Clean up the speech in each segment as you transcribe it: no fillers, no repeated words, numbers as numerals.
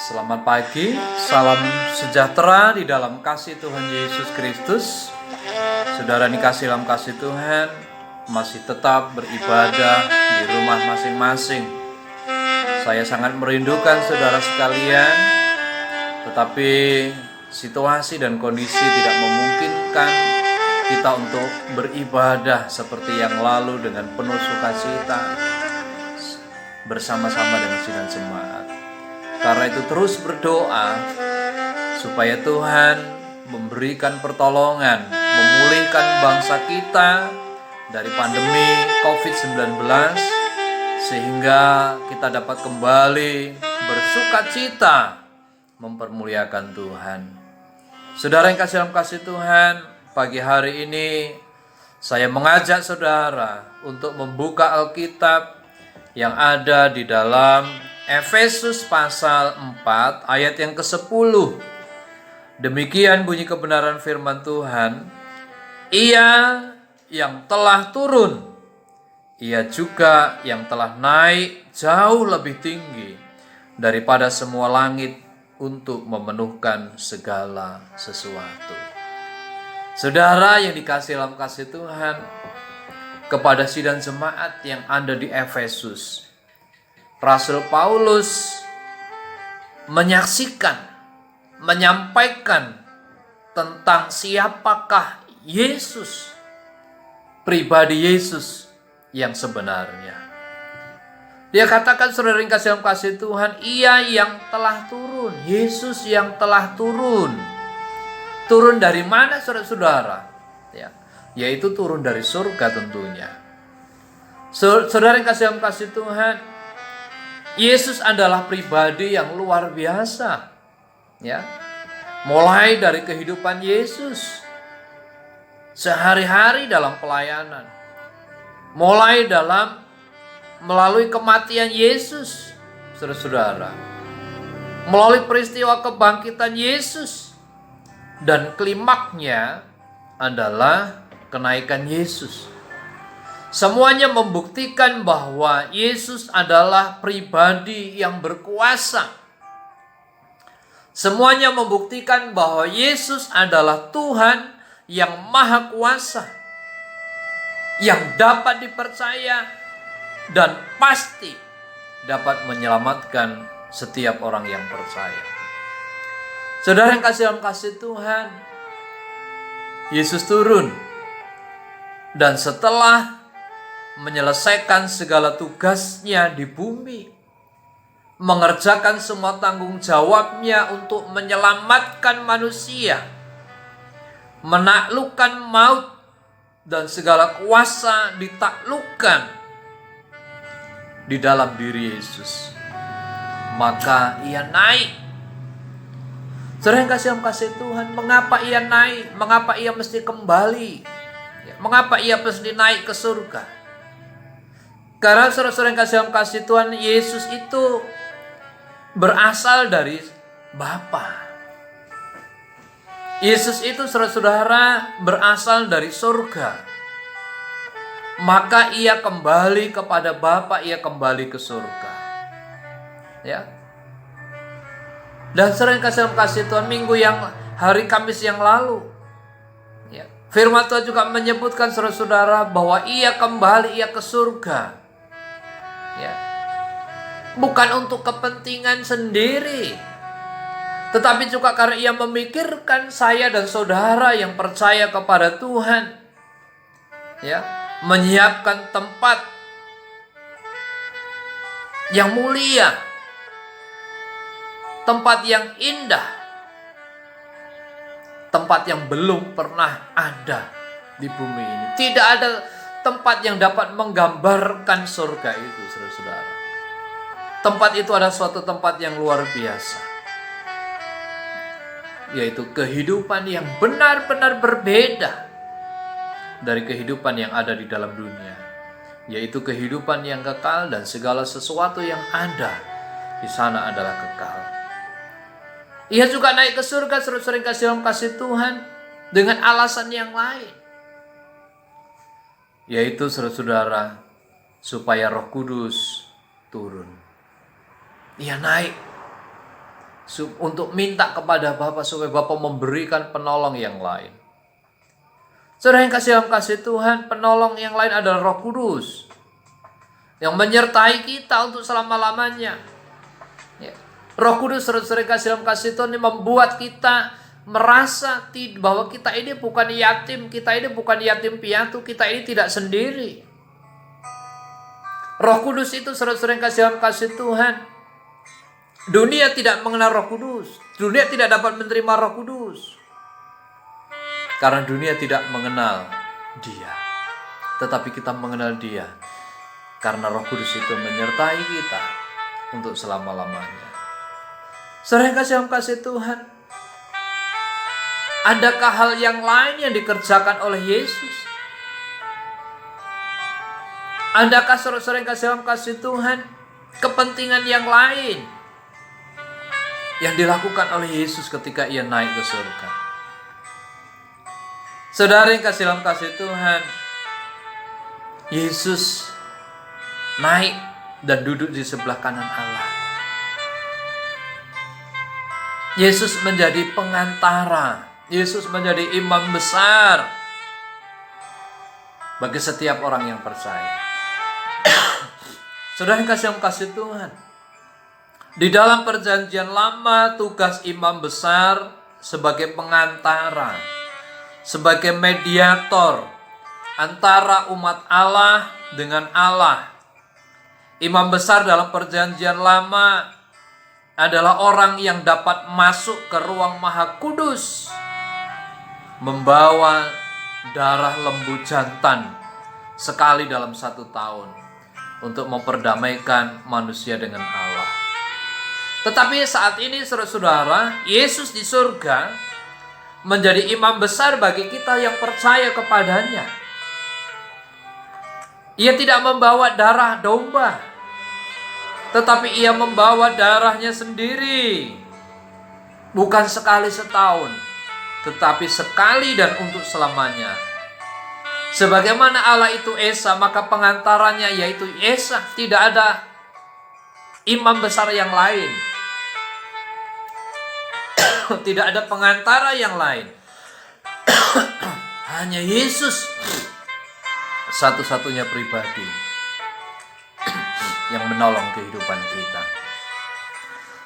Selamat pagi, salam sejahtera di dalam kasih Tuhan Yesus Kristus. Saudara dikasih dalam kasih Tuhan, masih tetap beribadah di rumah masing-masing. Saya sangat merindukan saudara sekalian, tetapi situasi dan kondisi tidak memungkinkan kita untuk beribadah seperti yang lalu dengan penuh sukacita bersama-sama dengan sidang jemaat. Karena itu terus berdoa supaya Tuhan memberikan pertolongan, memulihkan bangsa kita dari pandemi COVID-19 sehingga kita dapat kembali bersukacita mempermuliakan Tuhan. Saudara yang kasih dalam kasih Tuhan, pagi hari ini saya mengajak saudara untuk membuka Alkitab yang ada di dalam Efesus pasal 4 ayat yang ke-10. Demikian bunyi kebenaran firman Tuhan. Ia yang telah turun, ia juga yang telah naik jauh lebih tinggi daripada semua langit untuk memenuhkan segala sesuatu. Saudara yang dikasihi dalam kasih Tuhan, kepada sidang jemaat yang ada di Efesus, Rasul Paulus menyaksikan, menyampaikan tentang siapakah Yesus, pribadi Yesus yang sebenarnya. Dia katakan, saudara yang kasih dalam kasih Tuhan, ia yang telah turun, Yesus yang telah turun. Turun dari mana saudara-saudara? Ya, yaitu turun dari surga tentunya. Saudara yang kasih dalam kasih Tuhan, Yesus adalah pribadi yang luar biasa. Ya. Mulai dari kehidupan Yesus sehari-hari dalam pelayanan. Mulai melalui kematian Yesus, saudara-saudara. Melalui peristiwa kebangkitan Yesus. Dan klimaknya adalah kenaikan Yesus. Semuanya membuktikan bahwa Yesus adalah pribadi yang berkuasa. Semuanya membuktikan bahwa Yesus adalah Tuhan yang maha kuasa, yang dapat dipercaya dan pasti dapat menyelamatkan setiap orang yang percaya. Saudara yang kasih dalam kasih Tuhan, Yesus turun dan setelah menyelesaikan segala tugasnya di bumi, mengerjakan semua tanggung jawabnya untuk menyelamatkan manusia, menaklukkan maut dan segala kuasa ditaklukkan di dalam diri Yesus. Maka ia naik. Saudara yang kasih Tuhan, mengapa ia naik? Mengapa ia mesti kembali? Mengapa ia mesti naik ke surga? Karena saudara-saudara yang kasih Tuhan, Yesus itu berasal dari Bapa. Yesus itu saudara-saudara berasal dari surga. Maka ia kembali kepada Bapa, ia kembali ke surga. Ya. Dan saudara yang kasih Tuhan, hari Kamis yang lalu, ya, firman Tuhan juga menyebutkan saudara-saudara bahwa ia kembali, ia ke surga. Ya. Bukan untuk kepentingan sendiri, tetapi juga karena ia memikirkan saya dan saudara yang percaya kepada Tuhan. Ya, menyiapkan tempat yang mulia, tempat yang indah, tempat yang belum pernah ada di bumi ini. Tidak ada tempat yang dapat menggambarkan surga itu, saudara-saudara. Tempat itu adalah suatu tempat yang luar biasa, yaitu kehidupan yang benar-benar berbeda dari kehidupan yang ada di dalam dunia, yaitu kehidupan yang kekal dan segala sesuatu yang ada di sana adalah kekal. Ia juga naik ke surga, saudara-saudara yang kasih dalam kasih Tuhan, dengan alasan yang lain, yaitu saudara-saudara, supaya Roh Kudus turun. Ia naik untuk minta kepada Bapa supaya Bapa memberikan penolong yang lain. Saudara yang kasih dalam kasih Tuhan, penolong yang lain adalah Roh Kudus yang menyertai kita untuk selama-lamanya. Ya. Roh Kudus, saudara yang kasih dalam kasih Tuhan, ini membuat kita merasa bahwa kita ini bukan yatim, kita ini bukan yatim piatu, kita ini tidak sendiri. Roh Kudus itu, saudara yang kasih dalam kasih Tuhan, dunia tidak mengenal Roh Kudus. Dunia tidak dapat menerima Roh Kudus karena dunia tidak mengenal Dia. Tetapi kita mengenal Dia karena Roh Kudus itu menyertai kita untuk selama-lamanya. Saudara yang kasih dalam kasih Tuhan, adakah hal yang lain yang dikerjakan oleh Yesus? Adakah saudara-saudara yang kasih dalam kasih Tuhan, kepentingan yang lain yang dilakukan oleh Yesus ketika Ia naik ke surga? Saudara yang kasih dalam kasih Tuhan, Yesus naik dan duduk di sebelah kanan Allah. Yesus menjadi pengantara. Yesus menjadi imam besar bagi setiap orang yang percaya. Saudara yang kasih Tuhan, di dalam perjanjian lama tugas imam besar sebagai pengantara, sebagai mediator antara umat Allah dengan Allah. Imam besar dalam perjanjian lama adalah orang yang dapat masuk ke ruang Maha Kudus membawa darah lembu jantan sekali dalam 1 tahun untuk memperdamaikan manusia dengan Allah. Tetapi saat ini saudara-saudara, Yesus di surga menjadi imam besar bagi kita yang percaya kepadanya. Ia tidak membawa darah domba, tetapi ia membawa darahnya sendiri. Bukan sekali setahun, tetapi sekali dan untuk selamanya. Sebagaimana Allah itu Esa, maka pengantarannya yaitu Esa. Tidak ada imam besar yang lain. Tidak ada pengantara yang lain. Hanya Yesus satu-satunya pribadi yang menolong kehidupan kita.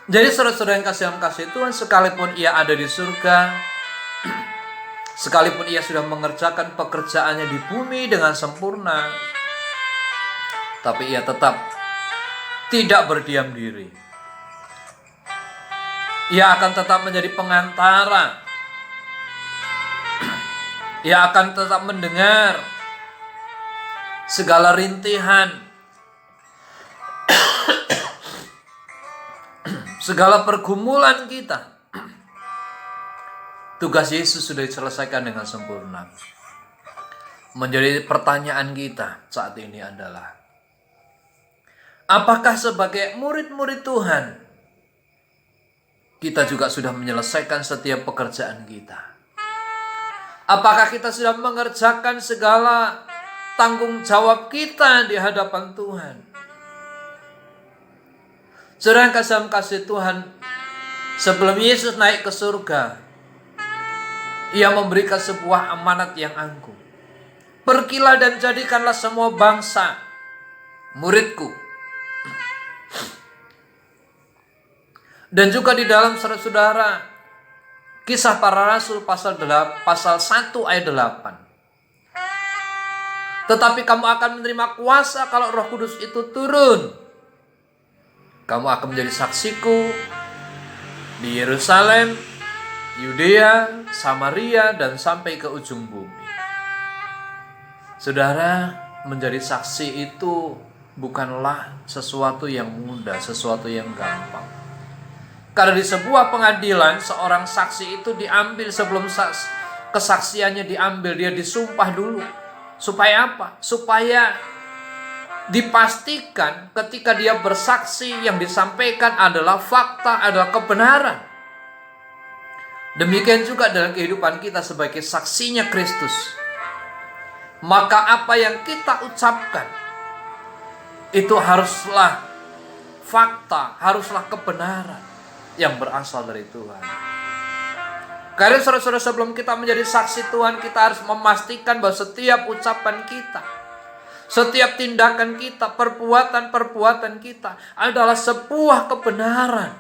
Jadi saudara-saudara yang kasih Tuhan, sekalipun ia ada di surga, sekalipun ia sudah mengerjakan pekerjaannya di bumi dengan sempurna, tapi ia tetap tidak berdiam diri. Ia akan tetap menjadi pengantara. Ia akan tetap mendengar segala rintihan, segala pergumulan kita. Tugas Yesus sudah diselesaikan dengan sempurna. Menjadi pertanyaan kita saat ini adalah, apakah sebagai murid-murid Tuhan, kita juga sudah menyelesaikan setiap pekerjaan kita? Apakah kita sudah mengerjakan segala tanggung jawab kita di hadapan Tuhan? Saudara yang kasih Tuhan, sebelum Yesus naik ke surga, Ia memberikan sebuah amanat yang agung. Pergilah dan jadikanlah semua bangsa muridku. Dan juga di dalam saudara-saudara, Kisah Para Rasul pasal 1 ayat 8. Tetapi kamu akan menerima kuasa kalau Roh Kudus itu turun. Kamu akan menjadi saksiku di Yerusalem, Yudea, Samaria, dan sampai ke ujung bumi. Saudara, menjadi saksi itu bukanlah sesuatu yang mudah, sesuatu yang gampang. Karena di sebuah pengadilan, seorang saksi itu diambil sebelum kesaksiannya diambil, dia disumpah dulu. Supaya apa? Supaya dipastikan ketika dia bersaksi yang disampaikan adalah fakta, adalah kebenaran. Demikian juga dalam kehidupan kita sebagai saksinya Kristus. Maka apa yang kita ucapkan itu haruslah fakta, haruslah kebenaran. yang berasal dari Tuhan. Karena saudara-saudara, sebelum kita menjadi saksi Tuhan, kita harus memastikan bahwa setiap ucapan kita, setiap tindakan kita, perbuatan-perbuatan kita adalah sebuah kebenaran.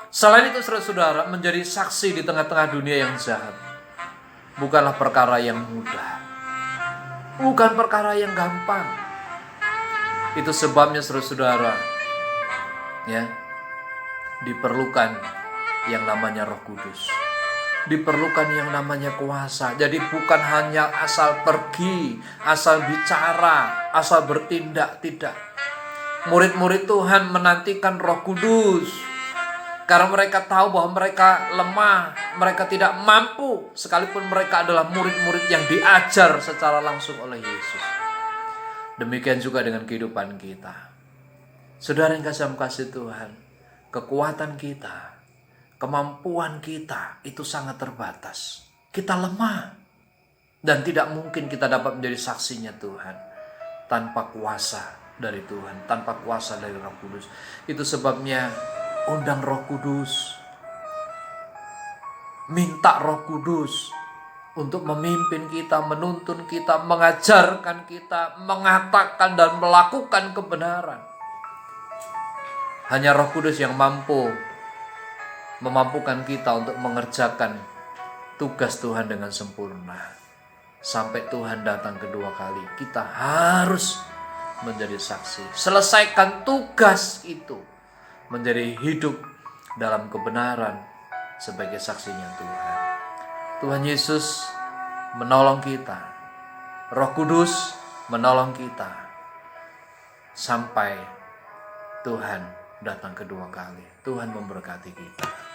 Selain itu saudara-saudara, menjadi saksi di tengah-tengah dunia yang jahat bukanlah perkara yang mudah, bukan perkara yang gampang. Itu sebabnya saudara-saudara, ya, diperlukan yang namanya Roh Kudus. Diperlukan yang namanya kuasa. Jadi bukan hanya asal pergi, asal bicara, asal bertindak, tidak. Murid-murid Tuhan menantikan Roh Kudus. Karena mereka tahu bahwa mereka lemah, mereka tidak mampu, sekalipun mereka adalah murid-murid yang diajar secara langsung oleh Yesus. Demikian juga dengan kehidupan kita. Saudara yang kasih Tuhan, kekuatan kita, kemampuan kita itu sangat terbatas. Kita lemah dan tidak mungkin kita dapat menjadi saksinya Tuhan tanpa kuasa dari Tuhan, tanpa kuasa dari Roh Kudus. Itu sebabnya undang Roh Kudus, minta Roh Kudus untuk memimpin kita, menuntun kita, mengajarkan kita, mengatakan dan melakukan kebenaran. Hanya Roh Kudus yang memampukan kita untuk mengerjakan tugas Tuhan dengan sempurna. Sampai Tuhan datang kedua kali, kita harus menjadi saksi. Selesaikan tugas itu, menjadi hidup dalam kebenaran sebagai saksinya Tuhan. Tuhan Yesus menolong kita, Roh Kudus menolong kita sampai Tuhan datang kedua kali. Tuhan memberkati kita.